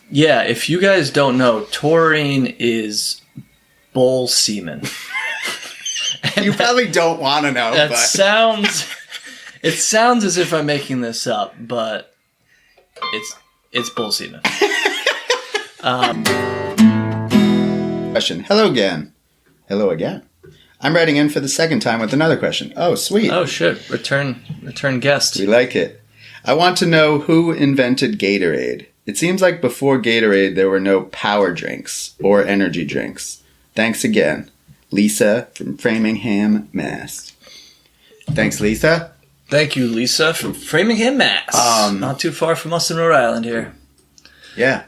Yeah, if you guys don't know, taurine is bull semen. You probably don't want to know, That but it sounds as if I'm making this up, but it's bull semen. Question. Hello again. Hello again. I'm writing in for the second time with another question. Oh, sweet. Oh shit! Return guest. We like it. I want to know who invented Gatorade. It seems like before Gatorade there were no power drinks or energy drinks. Thanks again. Lisa from Framingham, Mass. Thanks, Lisa. Thank you, Lisa from Framingham, Mass. Not too far from us in Rhode Island here. Yeah.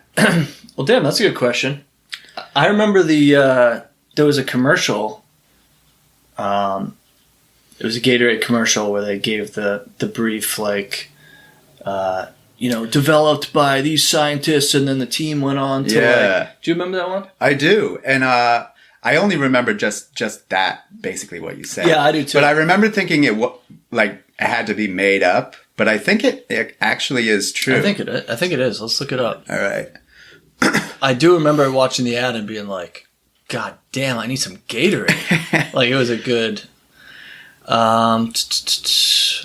Well, damn, that's a good question. I remember there was a commercial. It was a Gatorade commercial where they gave the brief, like, developed by these scientists, and then the team went on to, do you remember that one? I do. And I only remember just that, basically what you said. Yeah, I do too. But I remember thinking it had to be made up, but I think it actually is true. I think it is. Let's look it up. All right. I do remember watching the ad and being like, God damn, I need some Gatorade. Like, it was a good... let's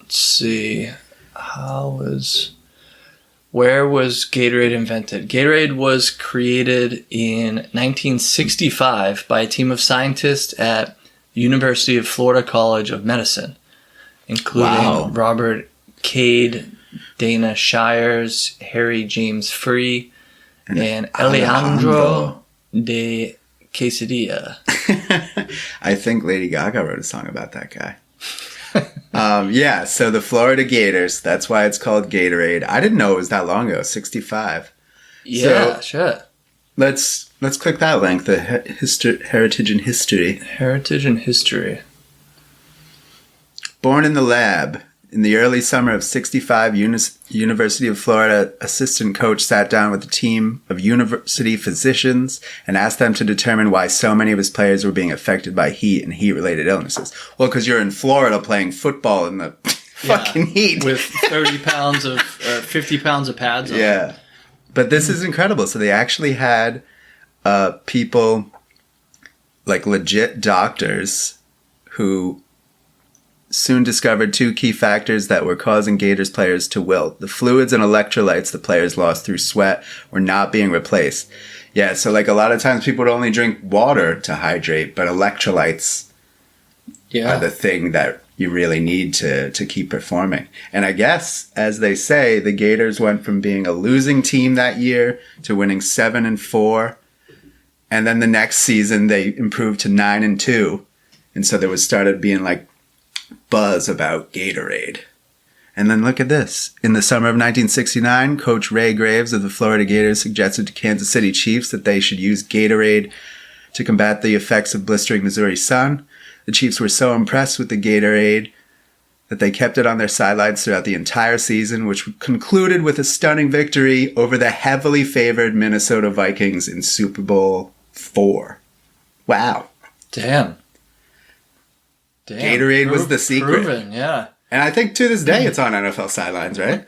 see. Where was Gatorade invented? Gatorade was created in 1965 by a team of scientists at the University of Florida College of Medicine, including Robert Cade, Dana Shires, Harry James Free, and Alejandro de Quesadilla. I think Lady Gaga wrote a song about that guy. So the Florida Gators, that's why it's called Gatorade. I didn't know it was that long ago, 65. Yeah, sure. Let's click that link, the Heritage and History. Heritage and History. Born in the lab. In the early summer of 65, University of Florida assistant coach sat down with a team of university physicians and asked them to determine why so many of his players were being affected by heat and heat-related illnesses. Well, because you're in Florida playing football in the fucking heat. With 50 pounds of pads on. Yeah. But this is incredible. So they actually had people, like legit doctors, who soon discovered two key factors that were causing Gators players to wilt. The fluids and electrolytes the players lost through sweat were not being replaced. Yeah, so like a lot of times people would only drink water to hydrate, but electrolytes are the thing that you really need to keep performing. And I guess, as they say, the Gators went from being a losing team that year to winning 7-4. And then the next season they improved to 9-2. And so there was started being like buzz about Gatorade. And then look at this. In the summer of 1969, Coach Ray Graves of the Florida Gators suggested to Kansas City Chiefs that they should use Gatorade to combat the effects of blistering Missouri sun. The Chiefs were so impressed with the Gatorade that they kept it on their sidelines throughout the entire season, which concluded with a stunning victory over the heavily favored Minnesota Vikings in Super Bowl IV. Wow. Damn. Gatorade was the secret. Proven, yeah. And I think to this day it's on NFL sidelines, right?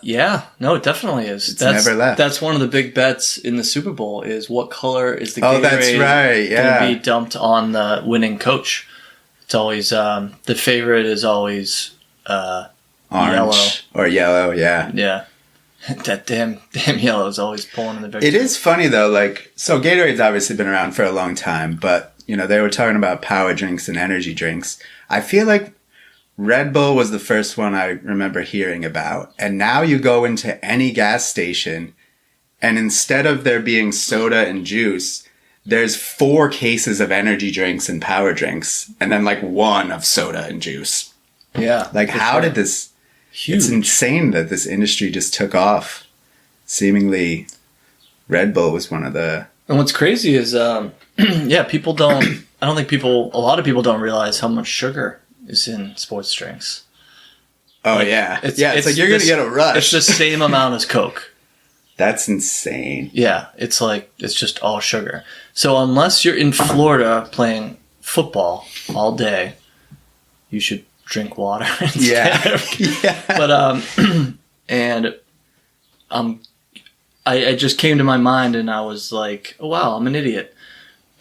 Yeah. No, it definitely is. That's never left. That's one of the big bets in the Super Bowl is what color is the Gatorade that's right, yeah. going to be dumped on the winning coach. It's always, the favorite is always orange yellow. Or yellow, yeah. Yeah. That damn yellow is always pulling in the victory. It is funny though, so Gatorade's obviously been around for a long time, but they were talking about power drinks and energy drinks. I feel like Red Bull was the first one I remember hearing about. And now you go into any gas station and instead of there being soda and juice, there's 4 cases of energy drinks and power drinks and then one of soda and juice. Yeah. How did this... Huge. It's insane that this industry just took off. Seemingly, Red Bull was one of the... And what's crazy is, people don't... I don't think a lot of people don't realize how much sugar is in sports drinks. Oh, yeah. It's like you're going to get a rush. It's the same amount as Coke. That's insane. Yeah, it's just all sugar. So unless you're in Florida playing football all day, you should drink water instead. Yeah. But, and I just came to my mind and I was like, oh, wow, I'm an idiot.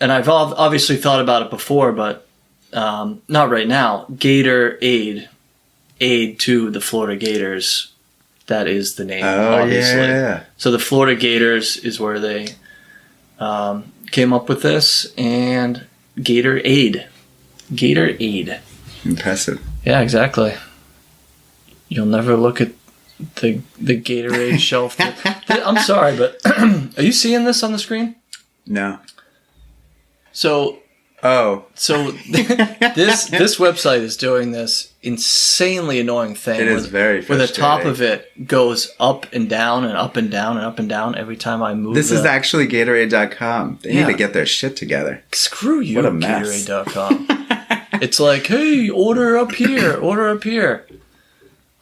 And I've obviously thought about it before, but not right now. Gatorade, aid to the Florida Gators. That is the name, obviously. Yeah. So the Florida Gators is where they came up with this, and Gatorade. Gatorade. Impressive. Yeah, exactly. You'll never look at the Gatorade shelf. I'm sorry, but are you seeing this on the screen? No. So this website is doing this insanely annoying thing. It is very where the frustrating. top of it goes up and down and up and down and up and down every time I move. This is actually Gatorade.com. They need to get their shit together. Screw you, What a mess. Gatorade.com. It's like, hey, order up here, order up here.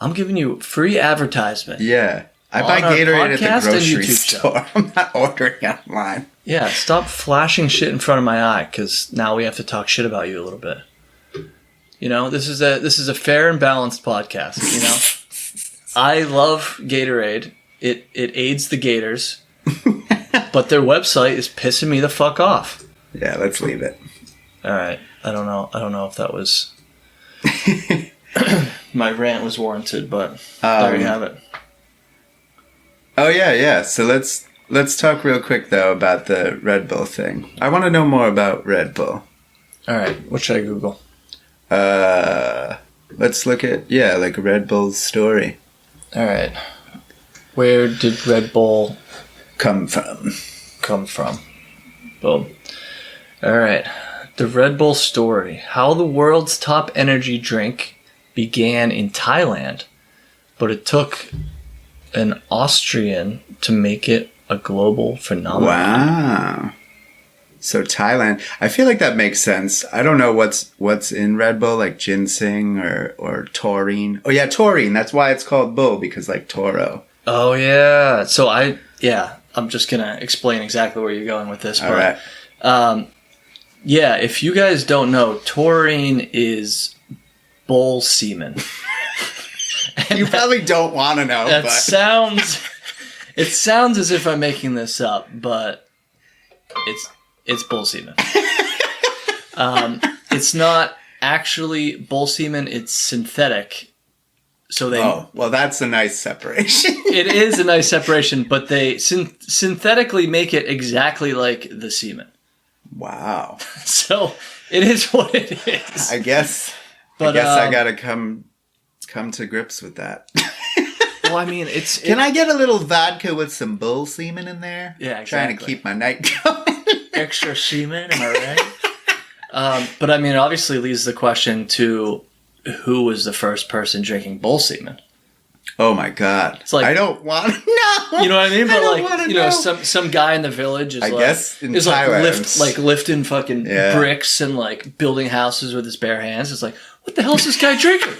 I'm giving you free advertisement. Yeah. I buy On our Gatorade at podcast the and grocery YouTube show. store. I'm not ordering online. Yeah, stop flashing shit in front of my eye, because now we have to talk shit about you a little bit. You know, this is a fair and balanced podcast. You know, I love Gatorade. It aids the Gators, but their website is pissing me the fuck off. Yeah, let's leave it. All right, I don't know if that was my rant was warranted, but there you have it. Oh yeah. So let's talk real quick though about the Red Bull thing. I want to know more about Red Bull. All right, what should I Google? Let's look at like Red Bull's story. All right, where did Red Bull Come from? Boom. All right, the Red Bull story: how the world's top energy drink began in Thailand, but it took an Austrian to make it a global phenomenon. Wow. So Thailand, I feel like that makes sense. I don't know what's in Red Bull, like ginseng or taurine. Oh yeah, taurine. That's why it's called Bull, because like toro. Oh yeah. So I'm just gonna explain exactly where you're going with this. All right. Yeah, if you guys don't know, taurine is bull semen. You probably don't want to know. That but it sounds as if I'm making this up, but it's bull semen. It's not actually bull semen; it's synthetic. So they. Oh well, that's a nice separation. It is a nice separation, but they synthetically make it exactly like the semen. Wow. So it is what it is. I guess I gotta come to grips with that. Well, I mean, Can I get a little vodka with some bull semen in there? Yeah, exactly. Trying to keep my night going. Extra semen, am I right? But I mean, it obviously leads the question to who was the first person drinking bull semen. Oh my god! It's like, I don't want to know. You know what I mean? But I know. some guy in the village is lifting fucking bricks and like building houses with his bare hands. It's like, what the hell is this guy drinking?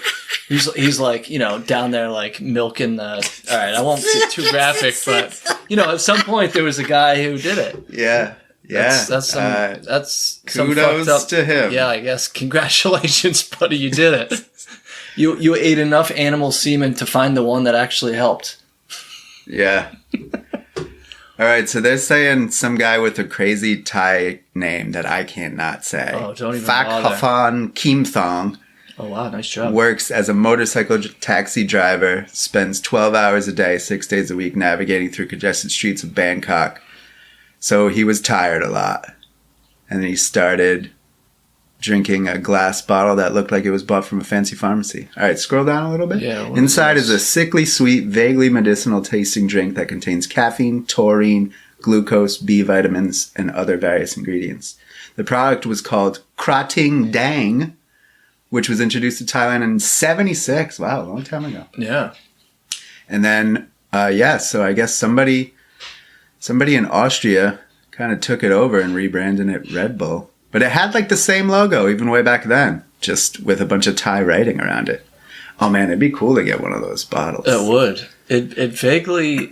He's like, down there like milking the. All right, I won't get too graphic, but at some point there was a guy who did it. Yeah. Yeah, that's some kudos fucked up, to him. Yeah, I guess congratulations, buddy, you did it. You ate enough animal semen to find the one that actually helped. Yeah. All right, so they're saying some guy with a crazy Thai name that I cannot say. Oh, don't even Phak bother. Hafan Kimthong. Oh wow, nice job. Works as a motorcycle taxi driver. Spends 12 hours a day, 6 days a week, navigating through congested streets of Bangkok. So he was tired a lot. And then he started drinking a glass bottle that looked like it was bought from a fancy pharmacy. All right, scroll down a little bit. Yeah. Inside is a sickly sweet, vaguely medicinal tasting drink that contains caffeine, taurine, glucose, B vitamins, and other various ingredients. The product was called Krating Dang, which was introduced to Thailand in 1976. Wow, a long time ago. Yeah. And then, so I guess somebody in Austria kind of took it over and rebranded it Red Bull. But it had like the same logo even way back then, just with a bunch of Thai writing around it. Oh man, it'd be cool to get one of those bottles. It would. It vaguely.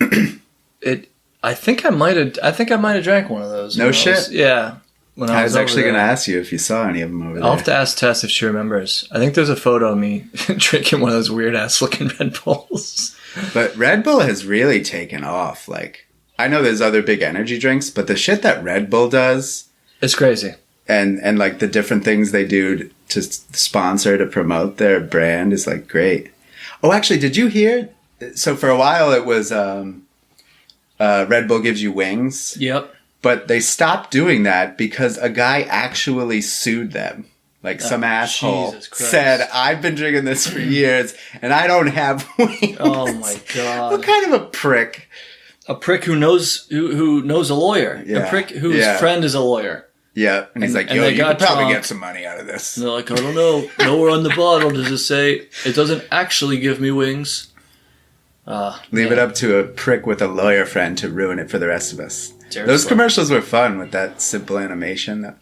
I think I might have drank one of those. No shit. Yeah. When I was actually going to ask you if you saw any of them over there. I'll have to ask Tess if she remembers. I think there's a photo of me drinking one of those weird ass looking Red Bulls. But Red Bull has really taken off. Like, I know there's other big energy drinks, but the shit that Red Bull does, It's crazy. and like the different things they do to sponsor, to promote their brand is like great. Oh, actually, did you hear? So for a while it was Red Bull gives you wings. Yep. But they stopped doing that because a guy actually sued them. Like some asshole said, I've been drinking this for years and I don't have wings. Oh my God. What kind of a prick? A prick who knows who knows a lawyer. Yeah. A prick whose friend is a lawyer. Yeah. And he's like, and yo, they you got could probably drunk. get some money out of this. And they're like, I don't know. Nowhere on the bottle does it say it doesn't actually give me wings. Leave it up to a prick with a lawyer friend to ruin it for the rest of us. Seriously. Those commercials were fun with that simple animation.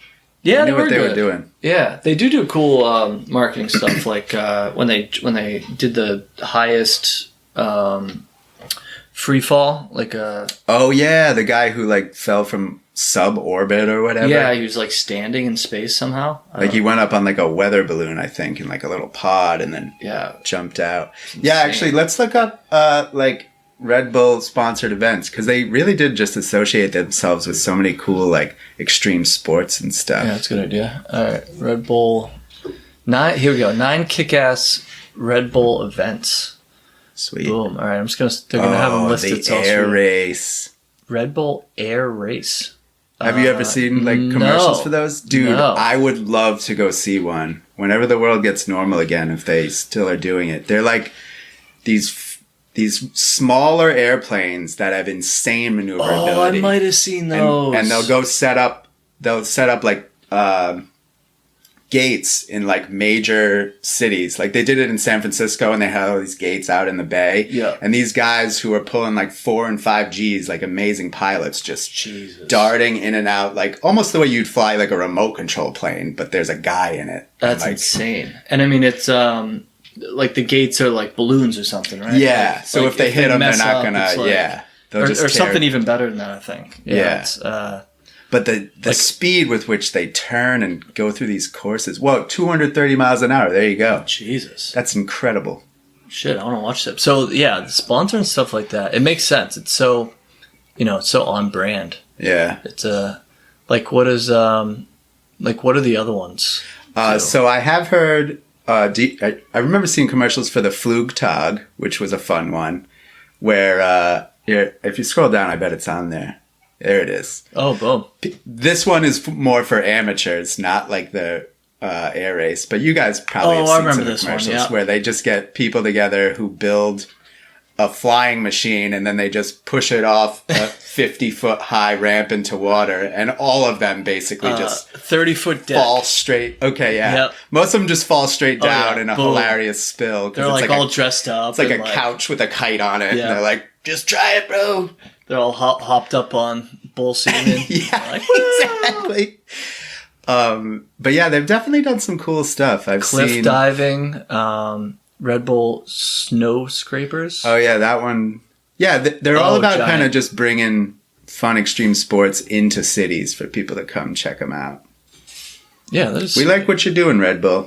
Yeah, they knew what they good. were doing. Yeah, they do cool marketing stuff. Like when they did the highest free fall, like Oh yeah, the guy who like fell from suborbit or whatever. Yeah, he was like standing in space somehow. Like he went up on like a weather balloon, I think, in like a little pod, and then jumped out. Yeah, actually, let's look up like Red Bull sponsored events, because they really did just associate themselves with so many cool like extreme sports and stuff. Yeah, that's a good idea. All right, Red Bull. Here we go. 9 kick-ass Red Bull events. Sweet. Boom. All right, they're gonna have them listed. The air race. Red Bull air race. Have you ever seen like commercials for those? Dude, No. I would love to go see one. Whenever the world gets normal again, if they still are doing it. They're like these smaller airplanes that have insane maneuverability. Oh, I might have seen those. And they'll set up like gates in like major cities. Like they did it in San Francisco, and they had all these gates out in the bay. Yeah. And these guys who are pulling like 4 and 5 Gs, like amazing pilots, just darting in and out, like almost the way you'd fly like a remote control plane, but there's a guy in it. That's like, insane. And I mean, it's like the gates are like balloons or something, right? Yeah. Like, so like if they hit them, they're not gonna. like, yeah. Or something even better than that, I think. Yeah. It's, but the speed with which they turn and go through these courses, 230 miles an hour. There you go. Jesus. That's incredible. Shit, I want to watch that. So, yeah, the sponsor and stuff like that, it makes sense. It's so, it's so on brand. Yeah. It's like what are the other ones? So I have heard, I remember seeing commercials for the Flugtag, which was a fun one, where if you scroll down, I bet it's on there. There it is. Oh, boom. This one is more for amateurs, not like the air race. But you guys probably have seen some of the commercials where they just get people together who build a flying machine, and then they just push it off a 50-foot high ramp into water, and all of them basically just 30-foot deck. fall straight. Okay, yeah. Yep. Most of them just fall straight down in a hilarious spill. They're like all dressed up. It's like a couch with a kite on it. Yeah. And they're like, just try it, bro. They're all hopped up on bull semen. Yeah, like, exactly. But yeah, they've definitely done some cool stuff. I've seen cliff diving, Red Bull snow scrapers. Oh yeah, that one. Yeah, they're all about kind of just bringing fun extreme sports into cities for people to come check them out. Yeah, we like what you're doing, Red Bull.